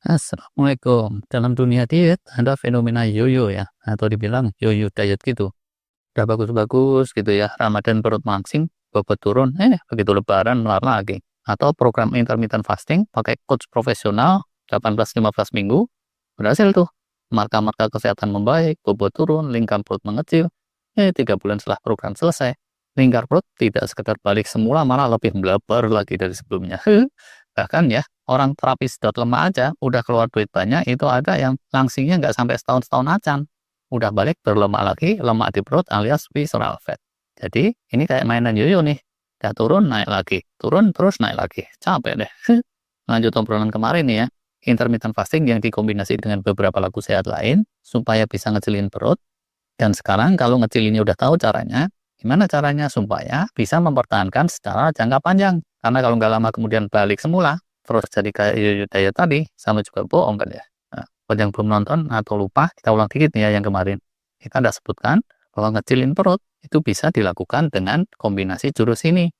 Assalamualaikum. Dalam dunia diet ada fenomena yoyo ya, atau dibilang yoyo diet gitu. Udah bagus-bagus gitu ya, Ramadan perut mancing, bobot turun, begitu lebaran melar lagi. Atau program intermittent fasting pakai coach profesional 18-15 minggu, berhasil tuh. Marka-marka kesehatan membaik, bobot turun, lingkar perut mengecil. 3 bulan setelah program selesai, lingkar perut tidak sekedar balik semula, malah lebih melebar lagi dari sebelumnya. Bahkan ya, orang terapi sedot lemak aja udah keluar duit banyak, itu ada yang langsingnya nggak sampai setahun acan. Udah balik berlemak lagi, lemak di perut alias visceral fat. Jadi ini kayak mainan yoyo nih. Udah turun, naik lagi. Turun, terus naik lagi. Capek deh. Lanjut obrolan kemarin nih ya. Intermittent fasting yang dikombinasi dengan beberapa lagu sehat lain supaya bisa ngecilin perut. Dan sekarang kalau ngecilinnya udah tahu caranya, gimana caranya supaya bisa mempertahankan secara jangka panjang. Karena kalau nggak lama kemudian balik semula, terus jadi kayak yoyo diet tadi, sama juga bohong kan ya. Nah, buat yang belum nonton atau lupa, kita ulang dikit nih ya yang kemarin. Kita udah sebutkan bahwa ngecilin perut itu bisa dilakukan dengan kombinasi jurus ini.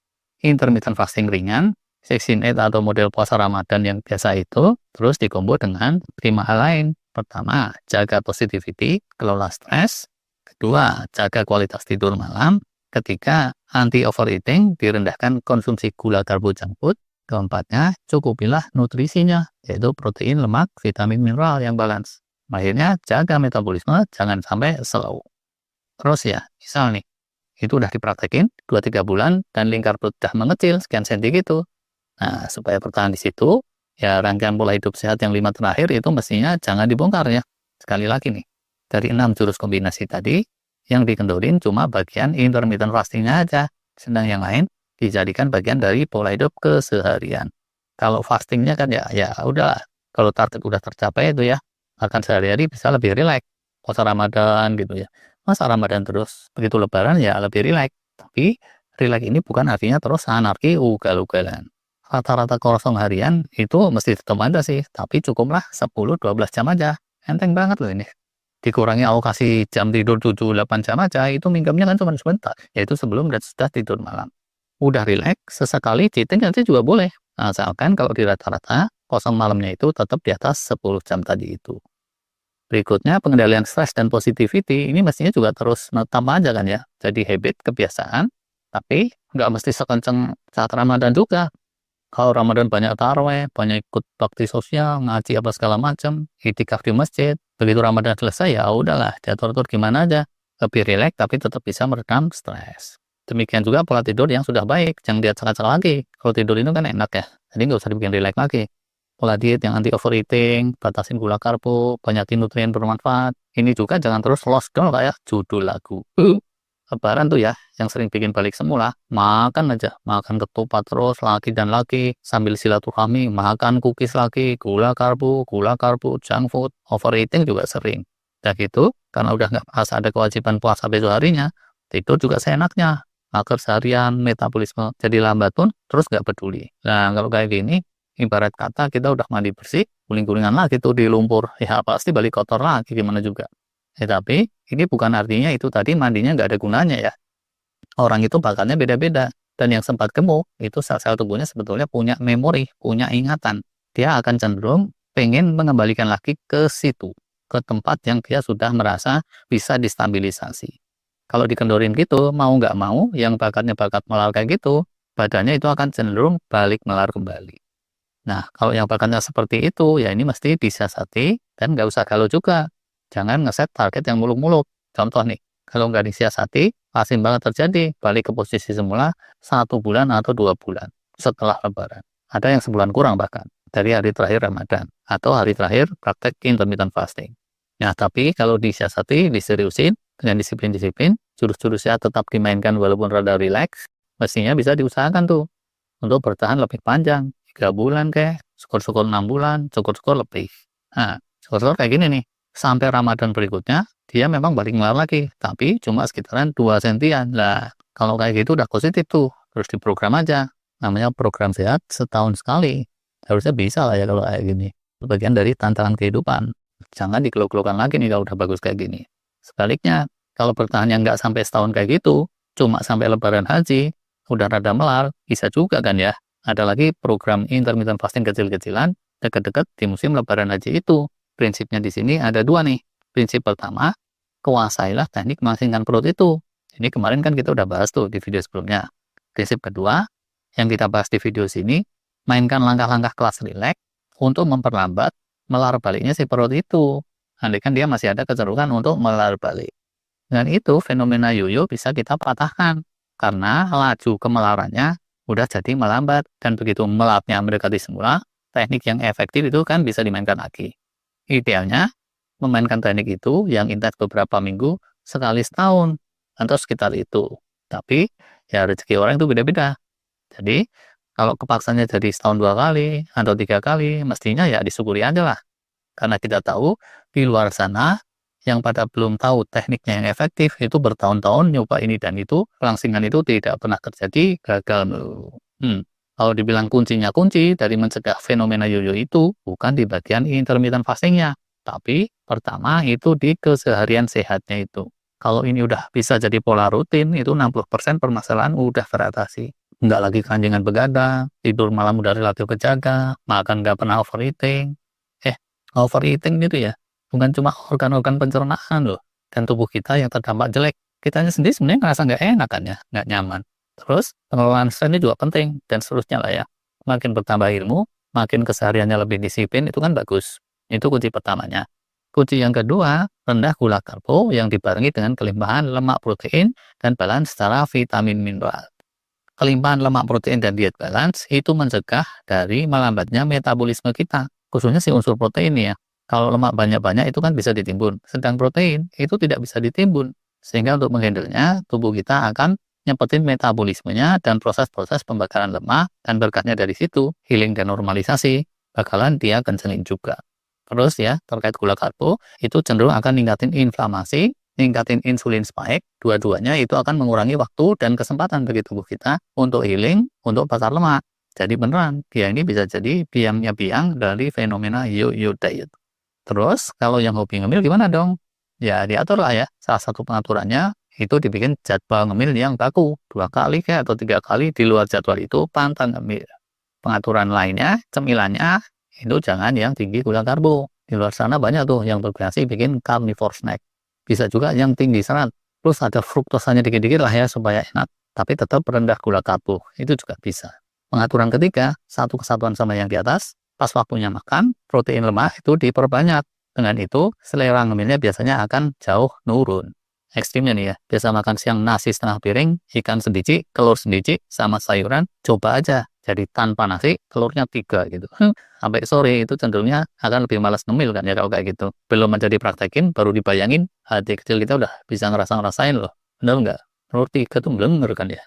Intermittent fasting ringan, 16-8 atau model puasa Ramadan yang biasa itu, terus dikombo dengan 5 hal lain. Pertama, jaga positivity, kelola stres. Kedua, jaga kualitas tidur malam. Ketiga, anti overeating, direndahkan konsumsi gula karbo junk food. Keempatnya, cukupilah nutrisinya, yaitu protein, lemak, vitamin, mineral yang balance. Akhirnya, jaga metabolisme, jangan sampai slow. Terus ya, misal nih, itu udah dipraktekin 2-3 bulan, dan lingkar perut udah mengecil, sekian senti gitu. Nah, supaya bertahan di situ, ya rangkaian pola hidup sehat yang 5 terakhir itu mestinya jangan dibongkar ya. Sekali lagi nih, dari 6 jurus kombinasi tadi, yang dikendorin cuma bagian intermittent fastingnya aja. Sedang yang lain dijadikan bagian dari pola hidup keseharian. Kalau fastingnya kan ya udahlah. Kalau target udah tercapai itu ya, makan sehari-hari bisa lebih rileks. Puasa Ramadan gitu ya. Masa Ramadan terus begitu lebaran ya lebih rileks. Tapi rileks ini bukan artinya terus anarki ugal-ugalan. Rata-rata kosong harian itu mesti tetap ada sih, tapi cukuplah 10-12 jam aja. Enteng banget loh ini. Dikurangi alokasi jam tidur 7-8 jam aja, itu minggamnya kan cuma sebentar, yaitu sebelum dan sesudah tidur malam. Udah rileks, sesekali cheating nanti juga boleh, asalkan kalau di rata-rata, kosong malamnya itu tetap di atas 10 jam tadi itu. Berikutnya, pengendalian stres dan positivity, ini mestinya juga terus tambah aja kan ya, jadi habit, kebiasaan, tapi nggak mesti sekenceng saat Ramadan juga. Kalau Ramadan banyak taraweh, banyak ikut bakti sosial, ngaji apa segala macam, itikaf di masjid. Begitu Ramadan selesai ya udahlah, diatur-atur gimana aja. Lebih rileks tapi tetap bisa meredam stres. Demikian juga pola tidur yang sudah baik, jangan diacak-acak lagi. Kalau tidur itu kan enak ya, jadi nggak usah dibikin rileks lagi. Pola diet yang anti overeating, batasin gula karbo, banyakin nutrien bermanfaat. Ini juga jangan terus lost goal kayak judul lagu. Lebaran tuh ya, yang sering bikin balik semula, makan aja, makan ketupat terus lagi dan lagi, sambil silaturahmi, makan cookies lagi, gula karbo, junk food, overeating juga sering. Dan gitu, karena udah nggak merasa ada kewajiban puasa besok harinya, tidur juga seenaknya, mager seharian, metabolisme jadi lambat pun, terus nggak peduli. Nah, kalau kayak gini, ibarat kata kita udah mandi bersih, guling-gulingan lagi tuh di lumpur, ya pasti balik kotor lagi gimana juga. Tapi ini bukan artinya itu tadi mandinya nggak ada gunanya ya. Orang itu bakatnya beda-beda. Dan yang sempat gemuk, itu sel-sel tubuhnya sebetulnya punya memori, punya ingatan. Dia akan cenderung pengen mengembalikan lagi ke situ, ke tempat yang dia sudah merasa bisa distabilisasi. Kalau dikendorin gitu, mau nggak mau, yang bakatnya bakat melar kayak gitu, badannya itu akan cenderung balik melar kembali. Nah, kalau yang bakatnya seperti itu, ya ini mesti disiasati dan nggak usah galau juga. Jangan ngeset target yang muluk-muluk. Contoh nih, kalau nggak disiasati, pasti banget terjadi balik ke posisi semula 1 bulan atau 2 bulan setelah Lebaran. Ada yang sebulan kurang bahkan dari hari terakhir Ramadan atau hari terakhir praktek intermittent fasting. Nah, tapi kalau disiasati, diseriusin dengan disiplin-disiplin, jurus-jurusnya tetap dimainkan walaupun rada rileks, mestinya bisa diusahakan tuh untuk bertahan lebih panjang. 3 bulan kek, syukur-syukur 6 bulan, syukur-syukur lebih. Nah, syukur-syukur kayak gini nih, sampai Ramadan berikutnya, dia memang balik ngelar lagi, tapi cuma sekitaran 2 sentian. Lah, kalau kayak gitu udah positif tuh, terus diprogram aja. Namanya program sehat setahun sekali. Harusnya bisa lah ya kalau kayak gini. Bagian dari tantangan kehidupan. Jangan digelok-gelokan lagi nih kalau udah bagus kayak gini. Sebaliknya, kalau bertahan yang nggak sampai setahun kayak gitu, cuma sampai Lebaran haji, udah rada melar, bisa juga kan ya. Ada lagi program intermittent fasting kecil-kecilan dekat-dekat di musim lebaran haji itu. Prinsipnya di sini ada dua nih. Prinsip pertama, kuasailah teknik mengencangkan perut itu. Ini kemarin kan kita udah bahas tuh di video sebelumnya. Prinsip kedua, yang kita bahas di video sini, mainkan langkah-langkah kelas rileks untuk memperlambat melar baliknya si perut itu. Andai kan dia masih ada kecenderungan untuk melar balik. Dan itu fenomena yoyo bisa kita patahkan. Karena laju kemelarannya udah jadi melambat. Dan begitu melatnya mendekati semula, teknik yang efektif itu kan bisa dimainkan lagi. Idealnya, memainkan teknik itu yang intens beberapa minggu, sekali setahun, atau sekitar itu. Tapi, ya rezeki orang itu beda-beda. Jadi, kalau kepaksanya jadi setahun 2 kali, atau 3 kali, mestinya ya disyukuri aja lah. Karena kita tahu, di luar sana, yang pada belum tahu tekniknya yang efektif, itu bertahun-tahun nyoba ini dan itu, pelangsingan itu tidak pernah terjadi, gagal melulu. Kalau dibilang kunci dari mencegah fenomena yoyo itu, bukan di bagian intermittent fastingnya, tapi pertama itu di keseharian sehatnya itu. Kalau ini udah bisa jadi pola rutin, itu 60% permasalahan udah teratasi. Nggak lagi keranjingan begadang, tidur malam udah relatif kejaga, makan nggak pernah overeating. Overeating itu ya, bukan cuma organ-organ pencernaan loh, dan tubuh kita yang terdampak jelek. Kitanya sendiri sebenarnya ngerasa nggak enak kan ya, nggak nyaman. Terus, pengelolaan stres ini juga penting, dan seterusnya lah ya. Makin bertambah ilmu, makin kesehariannya lebih disiplin, itu kan bagus. Itu kunci pertamanya. Kunci yang kedua, rendah gula karbo yang dibarengi dengan kelimpahan lemak protein dan balance secara vitamin mineral. Kelimpahan lemak protein dan diet balance itu mencegah dari melambatnya metabolisme kita, khususnya si unsur protein ya. Kalau lemak banyak-banyak itu kan bisa ditimbun, sedang protein itu tidak bisa ditimbun. Sehingga untuk menghandlenya, tubuh kita akan nyepetin metabolismenya dan proses-proses pembakaran lemak, dan berkatnya dari situ, healing dan normalisasi, bakalan dia kencengin juga. Terus ya, terkait gula karbo, itu cenderung akan ningkatin inflamasi, ningkatin insulin spike, dua-duanya itu akan mengurangi waktu dan kesempatan bagi tubuh kita untuk healing, untuk bakar lemak. Jadi beneran, dia ini bisa jadi biangnya biang dari fenomena yo-yo diet. Terus, kalau yang hobi ngemil gimana dong? Ya diatur lah ya, salah satu pengaturannya itu dibikin jadwal ngemil yang baku, 2 kali kayak atau 3 kali di luar jadwal itu pantang ngemil. Pengaturan lainnya, cemilannya, itu jangan yang tinggi gula karbo. Di luar sana banyak tuh yang berkreasi bikin carnivore snack. Bisa juga yang tinggi serat. Terus ada fruktosanya dikit-dikit lah ya supaya enak. Tapi tetap rendah gula karbo. Itu juga bisa. Pengaturan ketiga, satu kesatuan sama yang di atas. Pas waktunya makan, protein lemak itu diperbanyak. Dengan itu, selera ngemilnya biasanya akan jauh nurun. Ekstrimnya nih ya, biasa makan siang nasi setengah piring, ikan sedikit, telur sedikit, sama sayuran, coba aja. Jadi tanpa nasi, telurnya 3 gitu. Sampai sore itu cenderungnya akan lebih malas ngemil kan ya kalau kayak gitu. Belum aja dipraktekin, baru dibayangin, hati kecil kita udah bisa ngerasain loh. Bener nggak? Telur 3 tuh blenger kan ya.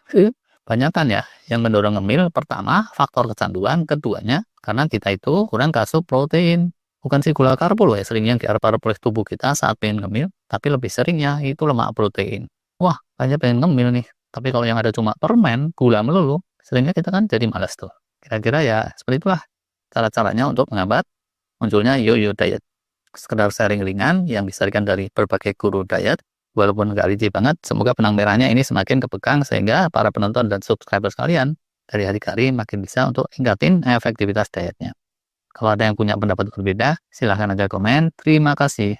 Banyak kan ya yang mendorong ngemil. Pertama, faktor kecanduan. Keduanya, karena kita itu kurang asup protein. Bukan sih gula karbo loh ya sering yang diarep-arep oleh tubuh kita saat pengen ngemil, tapi lebih seringnya itu lemak protein. Wah, kayaknya pengen ngemil nih, tapi kalau yang ada cuma permen, gula melulu, seringnya kita kan jadi malas tuh. Kira-kira ya seperti itulah cara-caranya untuk menghambat munculnya yo-yo diet. Sekedar sharing ringan yang disarikan dari berbagai guru diet, walaupun nggak rinci banget, semoga benang merahnya ini semakin kepegang sehingga para penonton dan subscriber sekalian dari hari ke hari makin bisa untuk tingkatin efektivitas dietnya. Kalau ada yang punya pendapat berbeda, silahkan aja komen. Terima kasih.